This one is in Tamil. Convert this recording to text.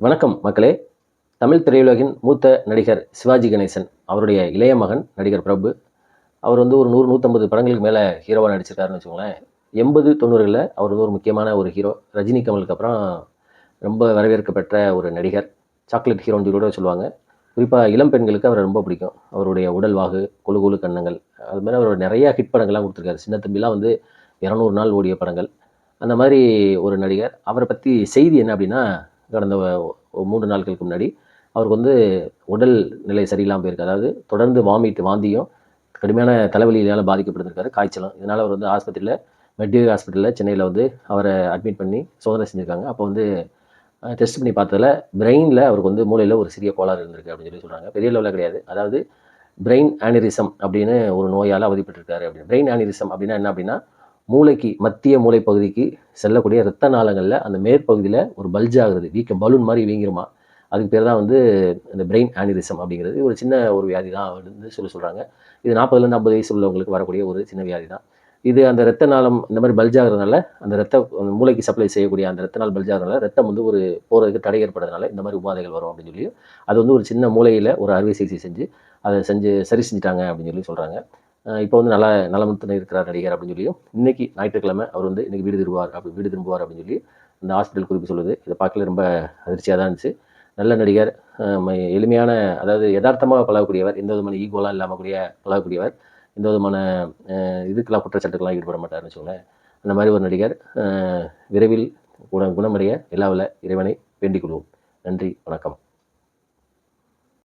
வணக்கம் மக்களே. தமிழ் திரையுலகின் மூத்த நடிகர் சிவாஜி கணேசன் அவருடைய இளைய மகன் நடிகர் பிரபு. அவர் வந்து ஒரு 100, 150 படங்களுக்கு மேலே ஹீரோவாக நடிச்சிருக்காருன்னு வச்சுக்கோங்களேன். 80, 90களில் அவர் வந்து ஒரு முக்கியமான ஒரு ஹீரோ. ரஜினி, கமலுக்கு அப்புறம் ரொம்ப வரவேற்கப்பெற்ற ஒரு நடிகர். சாக்லேட் ஹீரோன்னு சொல்லி கூட சொல்லுவாங்க. குறிப்பாக இளம் பெண்களுக்கு அவரை ரொம்ப பிடிக்கும். அவருடைய உடல் வாகு, கொழு கொழு கன்னங்கள், அது மாதிரி அவர் நிறைய ஹிட் படங்கள்லாம் கொடுத்துருக்காரு. சின்ன தம்பிலாம் வந்து 200 நாள் ஓடிய படங்கள். அந்த மாதிரி ஒரு நடிகர். அவரை பற்றி செய்தி என்ன அப்படின்னா, கடந்த 3 நாட்களுக்கு முன்னாடி அவருக்கு வந்து உடல் நிலை சரியில்லாமல் போயிருக்கு. அதாவது தொடர்ந்து வாந்தியும் கடுமையான தலைவலியினால் பாதிக்கப்பட்டிருக்காரு, காய்ச்சலும். இதனால் அவர் வந்து ஆஸ்பத்திரியில், மெட்வே ஹாஸ்பிட்டலில் சென்னையில் வந்து அவரை அட்மிட் பண்ணி சோதனை செஞ்சுருக்காங்க. அப்போ வந்து டெஸ்ட் பண்ணி பார்த்ததில் பிரெயினில் அவருக்கு வந்து மூளையில் ஒரு சிறிய கோளாறு இருந்திருக்கு அப்படின்னு சொல்லி சொல்கிறாங்க. பெரிய லெவலில் கிடையாது. அதாவது பிரெயின் ஆனிரிசம் அப்படின்னு ஒரு நோயால் அவதிப்பட்டிருக்காரு அப்படின்னு. பிரெயின் ஆனிரிசம் அப்படின்னா என்ன அப்படின்னா, மூளைக்கு மத்திய மூளை பகுதிக்கு செல்லக்கூடிய இரத்த நாளங்களில் அந்த மேற்பகுதியில் ஒரு பல்ஜ் ஆகுறது, வீக்கம், பலூன் மாதிரி வீங்கிருமா. அதுக்கு பேர் தான் வந்து இந்த பிரெயின் ஆனிரிசம் அப்படிங்கிறது. ஒரு சின்ன ஒரு வியாதி தான் அப்படின்னு சொல்கிறாங்க. இது 40லேருந்து 50 வயசு உள்ளவங்களுக்கு வரக்கூடிய ஒரு சின்ன வியாதி தான். இது அந்த இரத்த நாளம் இந்த மாதிரி பல்ஜ் ஆகுறதுனால, அந்த மூளைக்கு சப்ளை செய்யக்கூடிய அந்த இரத்த நாள் பல்ஜ் ஆகுறதுனால ரத்தம் வந்து ஒரு போகிறதுக்கு தடை ஏற்படுறதுனால இந்த மாதிரி உபாதைகள் வரும் அப்படின்னு சொல்லி, அது வந்து ஒரு சின்ன மூளையில் ஒரு அறுவை சிகிச்சை செஞ்சு அதை சரி செஞ்சுட்டாங்க அப்படின்னு சொல்லி சொல்கிறாங்க. இப்போ வந்து நலமுடன் இருக்கிறார் நடிகர் அப்படின்னு சொல்லியும், இன்னைக்கு ஞாயிற்றுக்கிழமை அவர் வந்து இன்னைக்கு வீடு திரும்புவார் அப்படின்னு சொல்லி அந்த ஹாஸ்பிட்டல் குறிப்பு சொல்லுது. இதை பார்க்கல ரொம்ப அதிர்ச்சியாக தான் இருந்துச்சு. நல்ல நடிகர், எளிமையான, அதாவது யதார்த்தமாக பழகக்கூடியவர், எந்த விதமான ஈகோலாம் இல்லாமல் பழகக்கூடியவர், எந்த விதமான இதுக்கெல்லாம் குற்றச்சாட்டுக்கெல்லாம் ஈடுபட மாட்டார்னு வச்சுக்கோங்களேன். அந்த மாதிரி ஒரு நடிகர் விரைவில் குணமடைய எல்லாம் வல்ல இறைவனை வேண்டிக் கொள்வோம். நன்றி, வணக்கம்.